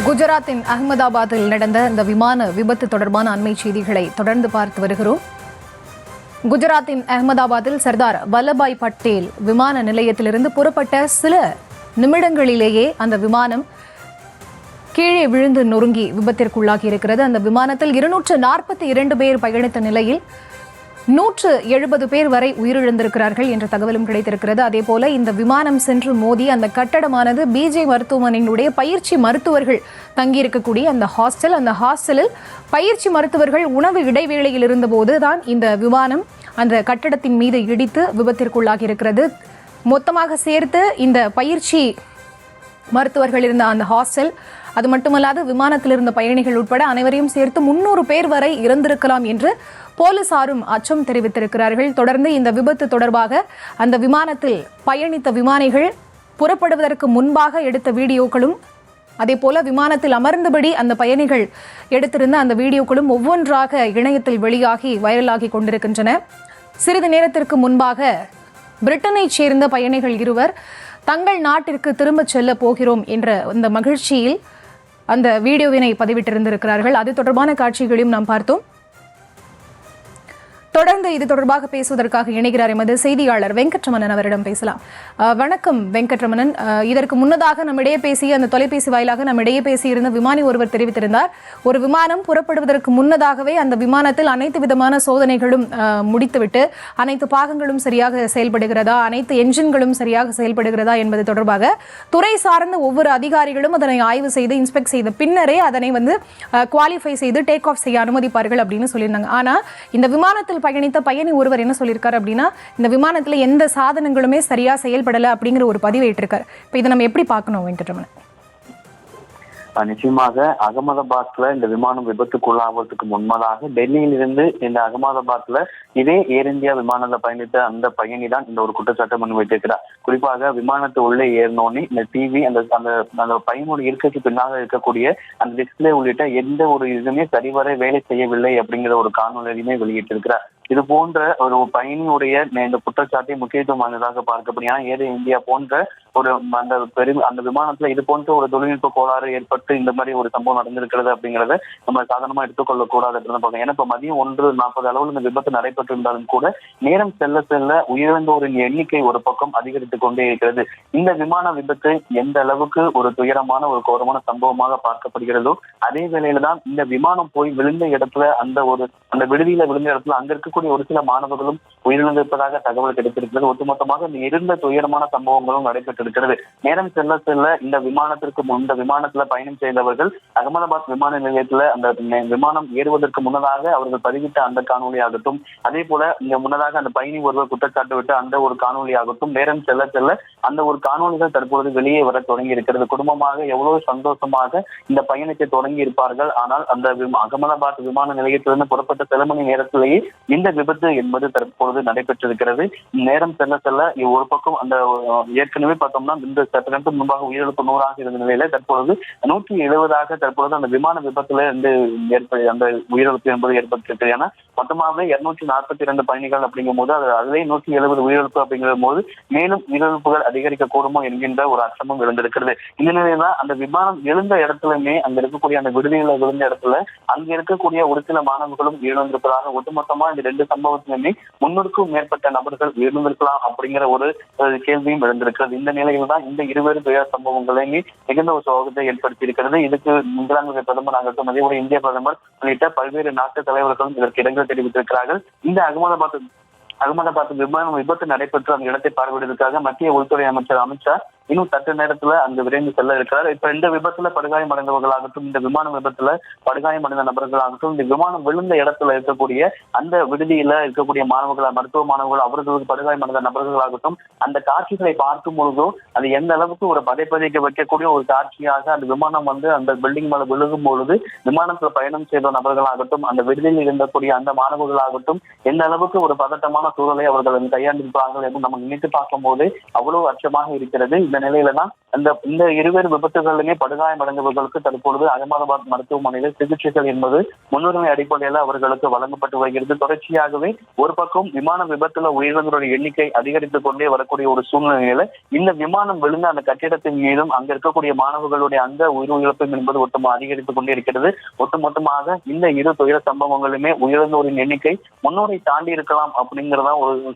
குஜராத்தின் அகமதாபாத்தில் நடந்த இந்த விமான விபத்து தொடர்பான அண்மை செய்திகளை தொடர்ந்து பார்த்து வருகிறோம். குஜராத்தின் அகமதாபாத்தில் சர்தார் வல்லபாய் பட்டேல் விமான நிலையத்திலிருந்து புறப்பட்ட சில நிமிடங்களிலேயே அந்த விமானம் கீழே விழுந்து நொறுங்கி விபத்திற்குள்ளாகி இருக்கிறது. அந்த விமானத்தில் 242 பேர் பயணித்த நிலையில் 170 பேர் வரை உயிரிழந்திருக்கிறார்கள் என்ற தகவலும் கிடைத்திருக்கிறது. அதேபோல இந்த விமானம் சென்று மோதி அந்த கட்டடமானது பிஜே மருத்துவமனையினுடைய பயிற்சி மருத்துவர்கள் தங்கியிருக்கக்கூடிய அந்த ஹாஸ்டலில் பயிற்சி மருத்துவர்கள் உணவு இடைவேளையில் இருந்தபோது தான் இந்த விமானம் அந்த கட்டடத்தின் மீது இடித்து விபத்திற்குள்ளாகி இருக்கிறது. மொத்தமாக சேர்த்து இந்த பயிற்சி மருத்துவர்கள் இருந்த அந்த ஹாஸ்டல், அது மட்டுமல்லாது விமானத்தில் இருந்த பயணிகள் உட்பட அனைவரையும் சேர்த்து 300 பேர் வரை இறந்திருக்கலாம் என்று போலீசாரும் அச்சம் தெரிவித்திருக்கிறார்கள். தொடர்ந்து இந்த விபத்து தொடர்பாக அந்த விமானத்தில் பயணித்த விமானிகள் புறப்படுவதற்கு முன்பாக எடுத்த வீடியோக்களும், அதே போல விமானத்தில் அமர்ந்தபடி அந்த பயணிகள் எடுத்திருந்த அந்த வீடியோக்களும் ஒவ்வொன்றாக இணையத்தில் வெளியாகி வைரலாகி கொண்டிருக்கின்றன. சிறிது நேரத்திற்கு முன்பாக பிரிட்டனைச் சேர்ந்த பயணிகள் இருவர் தங்கள் நாட்டிற்கு திரும்பச் செல்ல போகிறோம் என்ற அந்த மகிழ்ச்சியில் அந்த வீடியோவினை பதிவிட்டிருந்திருக்கிறார்கள். அது தொடர்பான காட்சிகளையும் நாம் பார்த்தோம். தொடர்ந்து இது தொடர்பாக பேசுவதற்காக இணைகிறார் எமது செய்தியாளர் வெங்கட்ரமணன். அவரிடம் பேசலாம். வணக்கம் வெங்கட்ரமணன். இதற்கு முன்னதாக நம்மிடையே பேசிய அந்த தொலைபேசி வாயிலாக நம்மிடையே பேசியிருந்த விமானி ஒருவர் தெரிவித்திருந்தார், ஒரு விமானம் புறப்படுவதற்கு முன்னதாகவே அந்த விமானத்தில் அனைத்து விதமான சோதனைகளும் முடித்துவிட்டு அனைத்து பாகங்களும் சரியாக செயல்படுகிறதா, அனைத்து என்ஜின்களும் சரியாக செயல்படுகிறதா என்பது தொடர்பாக துறை சார்ந்த ஒவ்வொரு அதிகாரிகளும் அதனை ஆய்வு செய்து இன்ஸ்பெக்ட் செய்த பின்னரே அதனை குவாலிஃபை செய்து டேக் ஆஃப் செய்ய அனுமதிப்பார்கள் அப்படின்னு சொல்லியிருந்தாங்க. ஆனால் இந்த விமானத்தில் பயணித்த பயணி ஒருவர் என்ன சொல்லியிருக்காரு அப்படின்னா, இந்த விமானத்துல எந்த சாதனங்களுமே சரியா செயல்படல அப்படிங்கிற ஒரு பதிவை இட்டிருக்காரு. இப்ப இதை நம்ம எப்படி பார்க்கணும் வெங்கட்ரமணன்? நிச்சயமாக அகமதாபாத்ல இந்த விமானம் விபத்துக்குள்ளாவதற்கு முன்பதாக டெல்லியிலிருந்து இந்த அகமதாபாத்ல இதே ஏர் இந்தியா விமானத்துல பயணித்த அந்த பயணி தான் இந்த ஒரு குற்றச்சாட்டை முன்வைத்திருக்கிறார். குறிப்பாக விமானத்து உள்ளே ஏறினோன்னே இந்த டிவி அந்த பயனோட இருக்கைக்கு பின்னாக இருக்கக்கூடிய அந்த டிஸ்பிளே உள்ளிட்ட எந்த ஒரு இதுவுமே சரிவர வேலை செய்யவில்லை அப்படிங்கிற ஒரு காணொலியுமே வெளியிட்டிருக்கிறார். இது போன்ற ஒரு பயணியுடைய இந்த குற்றச்சாட்டை முக்கியத்துவமானதாக பார்க்கப்படும். ஏர் இந்தியா போன்ற ஒரு அந்த விமானத்துல இது போன்ற ஒரு தொழில்நுட்ப கோளாறு ஏற்பட்டு இந்த மாதிரி ஒரு சம்பவம் நடந்திருக்கிறது அப்படிங்கறத நம்ம சாதாரணமா எடுத்துக்கொள்ள கூடாது அப்படின்னு பார்க்கணும். ஏன்னா இப்ப மதியம் 1:40 அளவில் இந்த விபத்து நடைபெற்றிருந்தாலும் கூட நேரம் செல்ல செல்ல உயிரிழந்தோரின் எண்ணிக்கை ஒரு பக்கம் அதிகரித்துக் கொண்டே இருக்கிறது. இந்த விமான விபத்து எந்த அளவுக்கு ஒரு துயரமான ஒரு கோரமான சம்பவமாக பார்க்கப்படுகிறதோ அதே வேளையில தான் இந்த விமானம் போய் விழுந்த இடத்துல அந்த விடுதியில விழுந்த இடத்துல அங்க இருக்கக்கூடிய ஒரு சில மாணவர்களும் உயிரிழந்திருப்பதாக தகவல் கிடைத்திருக்கிறது. ஒட்டுமொத்தமாக இருந்த துயரமான சம்பவங்களும் நடைபெற்றிருக்கிறது. நேரம் செல்ல செல்ல இந்த விமானத்துல பயணம் செய்தவர்கள் அகமதாபாத் விமான நிலையத்துல அந்த விமானம் ஏறுவதற்கு முன்னதாக அவர்கள் பதிவிட்ட அந்த காணொலி ஆகட்டும், அதே போல இங்க முன்னதாக அந்த பயணி ஒருவர் குற்றச்சாட்டு விட்டு அந்த ஒரு காணொலி ஆகட்டும், நேரம் செல்ல செல்ல அந்த ஒரு காணொலிகள் தற்பொழுது வெளியே வர தொடங்கி இருக்கிறது. குடும்பமாக எவ்வளவு சந்தோஷமாக இந்த பயணத்தை தொடங்கி இருப்பார்கள். ஆனால் அந்த அகமதாபாத் விமான நிலையத்திலிருந்து புறப்பட்ட சில மணி நேரத்திலேயே இந்த விபத்து என்பது தற்பொழுது நடைபெற்றிருக்கிறது. நேரம் செல்ல செல்ல ஒரு பக்கம் அந்த ஏற்கனவே பார்த்தோம்னா இந்த சற்று நேரத்துக்கு முன்பாக உயிரிழப்பு 100 இருந்த நிலையில தற்பொழுது 170 தற்பொழுது அந்த விமான விபத்துல அந்த உயிரிழப்பு என்பது ஏற்பட்டிருக்கு. ஏன்னா மொத்தமாகவே 242 பயணிகள் அப்படிங்கும் போது அதிலே 170 உயிரிழப்பு அப்படிங்கிற போது மேலும் உயிரிழப்புகள் அதிகரிக்க கூடுமோ என்கின்ற ஒரு அச்சமும் எழுந்திருக்கிறது. இந்த நிலையில அந்த விமானம் எழுந்த இடத்துலயுமே அங்க இருக்கக்கூடிய அந்த விடுதியில விழுந்த இடத்துல அங்க இருக்கக்கூடிய ஒரு சில மாணவர்களும் உயிரிழந்திருப்பதாக ஒட்டுமொத்தமா இந்த 2 சம்பவத்திலுமே 300க்கும் மேற்பட்ட நபர்கள் உயிரிழந்திருக்கலாம் அப்படிங்கிற ஒரு கேள்வியும் எழுந்திருக்கிறது. இந்த நிலையில் தான் இந்த இருவேறு துயர சம்பவங்களையுமே மிகுந்த ஒரு சோகத்தை ஏற்படுத்தி இருக்கிறது. இதுக்கு இங்கிலாந்து பிரதமர் ஆகட்டும், அதே போல இந்திய பிரதமர் உள்ளிட்ட பல்வேறு நாட்டு தலைவர்களும் இதற்கு இரங்கல் தெரிவித்திருக்கிறார்கள். இந்த அகமதாபாத் விமான விபத்து நடைபெற்று அந்த இடத்தை பார்வையிடுவதற்காக மத்திய உள்துறை அமைச்சர் அமித்ஷா இன்னும் சற்று நேரத்துல அங்கு விரைந்து செல்ல இருக்கிறார். இப்ப இந்த விபத்துல படுகாயம் அடைந்தவர்களாகட்டும், இந்த விமான விபத்துல படுகாயம் அடைந்த நபர்களாகட்டும், இந்த விமானம் விழுந்த இடத்துல இருக்கக்கூடிய அந்த விடுதியில இருக்கக்கூடிய மருத்துவ மாணவர்கள் அவர்களுக்கு படுகாயம் அடைந்த நபர்களாகட்டும், அந்த காட்சிகளை பார்க்கும் பொழுதோ அது எந்த அளவுக்கு ஒரு பதைப்பதைக்க வைக்கக்கூடிய ஒரு காட்சியாக அந்த விமானம் அந்த பில்டிங் மேல விழுகும் பொழுது விமானத்துல பயணம் செய்த நபர்களாகட்டும், அந்த விடுதியில் இருந்தக்கூடிய அந்த மாணவர்களாகட்டும் எந்த அளவுக்கு ஒரு பதட்டமான சூழலை அவர்கள் கையாண்டிருப்பார்கள் என்று நம்ம நினைத்து பார்க்கும் போது அவ்வளவு அச்சமாக இருக்கிறது. இந்த நிலையில தான் இந்த இருவேறு விபத்துகளிலுமே படுகாயமடைந்தவர்களுக்கு தற்பொழுது அகமதாபாத் மருத்துவமனையில் சிகிச்சைகள் என்பது முன்னுரிமை அடிப்படையில் அவர்களுக்கு வழங்கப்பட்டு வருகிறது. தொடர்ச்சியாகவே ஒரு பக்கம் விமான விபத்துல உயிரிழந்தவருடைய எண்ணிக்கை அதிகரித்துக் கொண்டே வரக்கூடிய ஒரு சூழ்நிலையில இந்த விமானம் விழுந்த அந்த கட்டிடத்தின் மீதும் அங்க இருக்கக்கூடிய மாணவர்களுடைய அந்த உயிரிழப்பும் என்பது ஒட்டுமொத்தமாக அதிகரித்துக் கொண்டே இருக்கிறது. ஒட்டுமொத்தமாக இந்த இரு துயர சம்பவங்களுமே உயிரிழந்தோரின் எண்ணிக்கை 300 தாண்டி இருக்கலாம் அப்படிங்கிறதா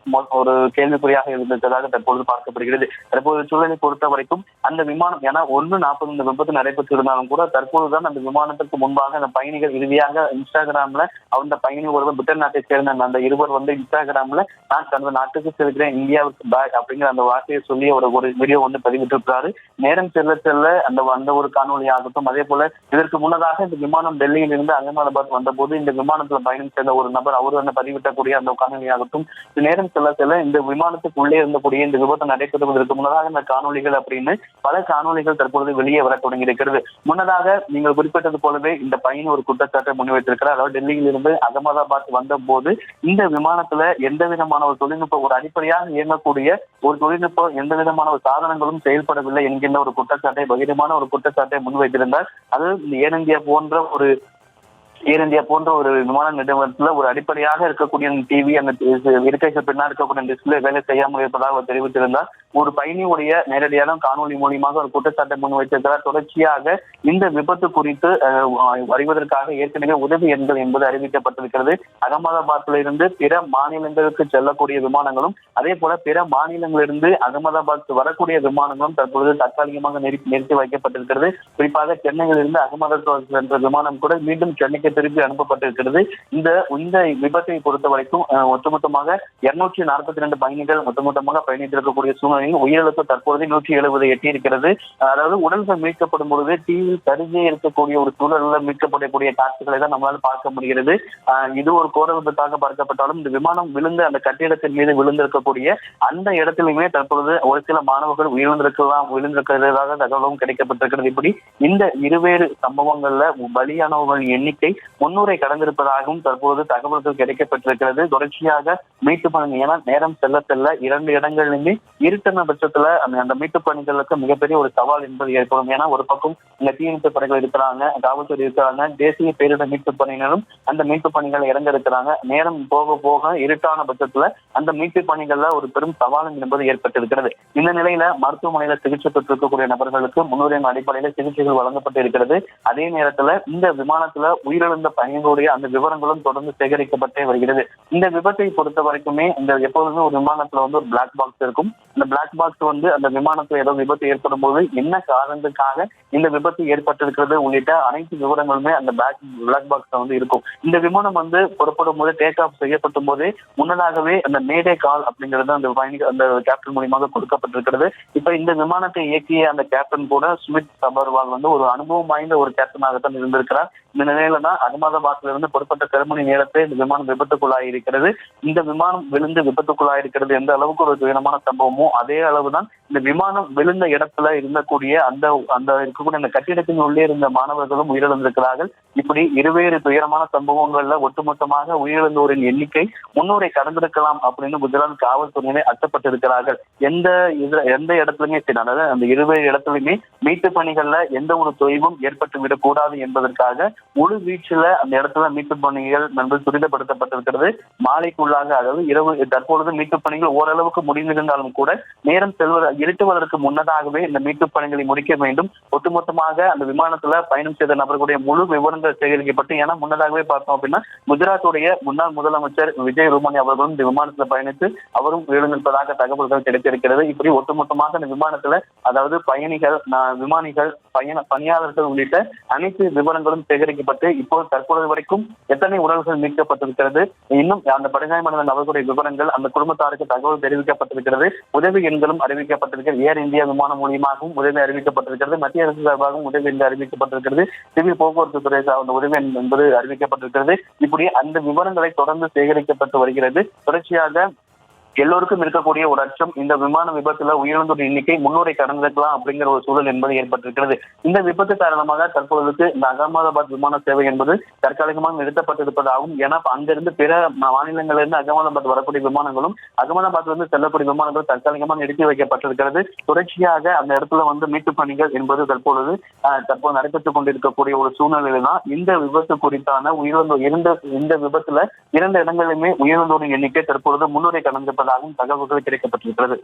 ஒரு கேள்விக்குறியாக இருந்ததாக தற்பொழுது பார்க்கப்படுகிறது. தற்போது சூழலை பொறுத்த வரைக்கும் அந்த விமானம் ஏன்னா 1:40 இந்த விபத்து நடைபெற்றிருந்தாலும் கூட தற்போதுதான் அந்த விமானத்திற்கு முன்பாக அந்த பயணிகள் இறுதியாக இன்ஸ்டாகிராம்ல அந்த பயணி ஒருவர் பிரிட்டன் நாட்டை சேர்ந்த அந்த இருவர் இன்ஸ்டாகிராம்ல நான் தனது நாட்டுக்கு செல்கிறேன் இந்தியாவுக்கு பேக் அப்படிங்கிற அந்த வார்த்தையை சொல்லி ஒரு வீடியோ பதிவிட்டிருக்கிறாரு. நேரம் செல்ல செல்ல அந்த ஒரு காணொலி ஆகட்டும், அதே போல இதற்கு முன்னதாக இந்த விமானம் டெல்லியில் இருந்து அகமதாபாத் வந்தபோது இந்த விமானத்துல பயணம் செய்த ஒரு நபர் அவரு பதிவிட்டக்கூடிய அந்த காணொலி ஆகட்டும், நேரம் செல்ல செல்ல இந்த விமானத்துக்கு உள்ளே இருந்தக்கூடிய இந்த விபத்து நடைபெறுவதற்கு முன்னதாக இந்த காணொலிகள் அப்படின்னு பல காணொலிகள் தற்பொழுது வெளியே வர தொடங்கி இருக்கிறது. முன்னதாக நீங்கள் குறிப்பிட்டது போலவே இந்த பயணி ஒரு குற்றச்சாட்டை முன்வைத்திருக்கிறார். அதாவது டெல்லியில் இருந்து அகமதாபாத் வந்த போது இந்த விமானத்துல எந்த விதமான ஒரு தொழில்நுட்ப ஒரு அடிப்படையாக இயங்கக்கூடிய ஒரு தொழில்நுட்பம் எந்த விதமான ஒரு சாதனங்களும் செயல்படவில்லை என்கின்ற ஒரு குற்றச்சாட்டை பகிரமான ஒரு குற்றச்சாட்டை முன்வைத்திருந்தார். அது ஏர் இந்தியா போன்ற ஒரு விமான நிறுவனத்துல ஒரு அடிப்படையாக இருக்கக்கூடிய டிவி அந்த இருக்கைக்கு பின்னால் இருக்கக்கூடிய டிஸ்பிளே வேலை செய்யாமல் இருப்பதாக தெரிவித்திருந்தார். ஒரு பயணியுடைய நேரடியான காணொலி மூலியமாக ஒரு குற்றச்சாட்டை முன்வைத்திருக்கிறார். தொடர்ச்சியாக இந்த விபத்து குறித்து அறிவதற்காக ஏற்கனவே உதவி எண்கள் என்பது அறிவிக்கப்பட்டிருக்கிறது. அகமதாபாத்ல இருந்து பிற மாநிலங்களுக்கு செல்லக்கூடிய விமானங்களும் அதே போல பிற மாநிலங்களிலிருந்து அகமதாபாத் வரக்கூடிய விமானங்களும் தற்பொழுது தற்காலிகமாக நிறுத்தி வைக்கப்பட்டிருக்கிறது. குறிப்பாக சென்னையில் இருந்து அகமதாபாத் சென்ற விமானம் கூட மீண்டும் சென்னைக்கு திருப்பி அனுப்பப்பட்டிருக்கிறது. இந்த விபத்தை பொறுத்த வரைக்கும் ஒட்டுமொத்தமாக 242 பயணிகள் ஒட்டுமொத்தமாக பயணித்திருக்கக்கூடிய சூழ்நிலையில் உயிரிழப்பு தற்பொழுது 170 எட்டியிருக்கிறது. அதாவது உடல்கள் மீட்கப்படும் பொழுது டிவியில் சரிஞ்சே இருக்கக்கூடிய ஒரு சூழலில் மீட்கப்படக்கூடிய காட்சிகளை தான் நம்மளால் பார்க்க முடிகிறது. இது ஒரு கோர விபத்தாக பார்க்கப்பட்டாலும் இந்த விமானம் விழுந்த அந்த கட்டிடத்தின் மீது விழுந்திருக்கக்கூடிய அந்த இடத்திலுமே தற்பொழுது ஒரு சில மாணவர்கள் விழுந்திருக்கிறதாக தகவலும் கிடைக்கப்பட்டிருக்கிறது. இப்படி இந்த இருவேறு சம்பவங்கள்ல பலியானவர்களின் எண்ணிக்கை 300 கடந்திருப்பதாகவும் தற்போது தகவல்கள் கிடைக்கப்பட்டிருக்கிறது. தொடர்ச்சியாக மீட்பு பணி ஏன்னா நேரம் செல்ல செல்ல 2 இடங்களிலுமே இருட்டின பட்சத்துல அந்த மீட்பு பணிகளுக்கு மிகப்பெரிய ஒரு சவால் என்பது ஏற்படும். ஏன்னா ஒரு பக்கம் இந்த தீயணைப்பு படைகள் இருக்கிறாங்க, காவல்துறை இருக்கிறாங்க, தேசிய பேரிடர் மீட்பு பணியினரும் அந்த மீட்பு பணிகள் இறங்க இருக்கிறாங்க. நேரம் போக போக இருட்டான பட்சத்துல அந்த மீட்பு பணிகள்ல ஒரு பெரும் சவாலும் என்பது ஏற்பட்டிருக்கிறது. இந்த நிலையில மருத்துவமனையில சிகிச்சை பெற்றிருக்கக்கூடிய நபர்களுக்கு முன்னுரிமை அடிப்படையில சிகிச்சைகள் வழங்கப்பட்டு இருக்கிறது. அதே நேரத்துல இந்த விமானத்துல உயிரிழந்த பயணிகளுடைய அந்த விவரங்களும் தொடர்ந்து சேகரிக்கப்பட்டே வருகிறது. இந்த விபத்தை பொறுத்த வரைக்குமே இந்த எப்போதுமே ஒரு விமானத்துல ஒரு பிளாக் பாக்ஸ் இருக்கும். அந்த பிளாக் பாக்ஸ் அந்த விமானத்துல ஏதோ விபத்து ஏற்படும் போது என்ன காரணத்துக்காக இந்த விபத்து ஏற்பட்டிருக்கிறது உள்ளிட்ட அனைத்து விவரங்களுமே அந்த பிளாக் பாக்ஸ்ல இருக்கும். இந்த விமானம் புறப்படும் போது டேக் ஆஃப் செய்யப்படும் போதே முன்னதாகவே அந்த மேடே கால் அப்படிங்கிறது அந்த பயணிகள் அந்த கேப்டன் மூலியமாக கொடுக்கப்பட்டிருக்கிறது. இப்ப இந்த விமானத்தை இயக்கிய அந்த கேப்டன் கூட சுமித் சபர்வால் ஒரு அனுபவம் வாய்ந்த ஒரு கேப்டனாகத்தான் இருந்திருக்கிறார். இந்த நிலையில தான் அகமதாபாத்ல இருந்து புறப்பட்ட 1 மணி நேரத்தை இந்த விமானம் விபத்துக்குள்ளாயிருக்கிறது. இந்த விமானம் விழுந்து விபத்துக்குள்ளாயிருக்கிறது எந்த அளவுக்கு ஒரு துயரமான சம்பவமோ அதே அளவுதான் இந்த விமானம் விழுந்த இடத்துல இருந்தக்கூடிய அந்த இருக்கக்கூடிய அந்த கட்டிடத்தின் உள்ளே இருந்த மாணவர்களும் உயிரிழந்திருக்கிறார்கள். இப்படி இருவேறு துயரமான சம்பவங்கள்ல ஒட்டுமொத்தமாக உயிரிழந்தோரின் எண்ணிக்கை 300 கடந்திருக்கலாம் அப்படின்னு குஜராத் காவல்துறையினை அச்சப்பட்டிருக்கிறார்கள். எந்த இடத்துலயுமே சரி, அதாவது அந்த இருவேறு இடத்துலயுமே மீட்பு பணிகள்ல எந்த ஒரு தொய்வும் ஏற்பட்டு விடக்கூடாது என்பதற்காக முழு வீச்சுல அந்த இடத்துல மீட்பு பணிகள் துரிதப்படுத்தப்பட்டிருக்கிறது. மாலைக்குள்ளாக அதாவது இரவு தற்பொழுது மீட்பு பணிகள் ஓரளவுக்கு முடிந்திருந்தாலும் கூட நேரம் இருட்டுவதற்கு முன்னதாகவே இந்த மீட்பு பணிகளை முடிக்க வேண்டும். ஒட்டுமொத்தமாக அந்த விமானத்துல பயணம் செய்த நபர்களுடைய முழு விவரங்கள் சேகரிக்கப்பட்டு ஏன்னா முன்னதாகவே பார்த்தோம் அப்படின்னா குஜராத்துடைய முன்னாள் முதலமைச்சர் விஜய் ரூபானி அவர்களும் இந்த விமானத்துல பயணித்து அவரும் உயிரிழந்திருப்பதாக தகவல்கள் கிடைத்திருக்கிறது. இப்படி ஒட்டுமொத்தமாக இந்த விமானத்துல அதாவது பயணிகள், விமானிகள், பணியாளர்கள் உள்ளிட்ட அனைத்து விவரங்களும் சேகரிக்கப்பட்டு இப்போ தற்போது வரைக்கும் எத்தனை உடல்கள் மீட்கப்பட்டிருக்கிறது, இன்னும் அந்த படுகாயமடைந்த நபர்களுடைய விவரங்கள் அந்த குடும்பத்தாருக்கு தகவல் தெரிவிக்கப்பட்டிருக்கிறது. உதவி எண்களும் அறிவிக்கப்பட்டிருக்கிறது. ஏர் இந்தியா விமானம் மூலியமாகவும் உதவி அறிவிக்கப்பட்டிருக்கிறது. மத்திய அரசு சார்பாகவும் உதவி என்று அறிவிக்கப்பட்டிருக்கிறது. சிவில் போக்குவரத்து துறை சார்ந்த உதவி என்பது அறிவிக்கப்பட்டிருக்கிறது. இப்படி அந்த விவரங்களை தொடர்ந்து சேகரிக்கப்பட்டு வருகிறது. தொடர்ச்சியாக எல்லோருக்கும் இருக்கக்கூடிய ஒரு அச்சம் இந்த விமான விபத்துல உயிரிழந்தோர் எண்ணிக்கை 300 கடந்திருக்கலாம் அப்படிங்கிற ஒரு சூழல் என்பது ஏற்பட்டிருக்கிறது. இந்த விபத்து காரணமாக தற்பொழுதுக்கு இந்த அகமதாபாத் விமான சேவை என்பது தற்காலிகமாக நிறுத்தப்பட்டிருப்பதாகவும், ஏன்னா அங்கிருந்து பிற மாநிலங்களிலிருந்து அகமதாபாத் வரக்கூடிய விமானங்களும் அகமதாபாத்திலிருந்து செல்லக்கூடிய விமானங்களும் தற்காலிகமாக நிறுத்தி வைக்கப்பட்டிருக்கிறது. தொடர்ச்சியாக அந்த இடத்துல மீட்பு பணிகள் என்பது தற்போது நடைபெற்றுக் கொண்டிருக்கக்கூடிய ஒரு சூழ்நிலையில தான் இந்த விபத்து குறித்தான இந்த விபத்துல 2 இடங்களிலுமே உயிரிழந்தோரின் எண்ணிக்கை தற்பொழுது 300 கடந்திருப்பதாகவும் தகவல்கள் கிடைக்கப்பட்டிருக்கிறது.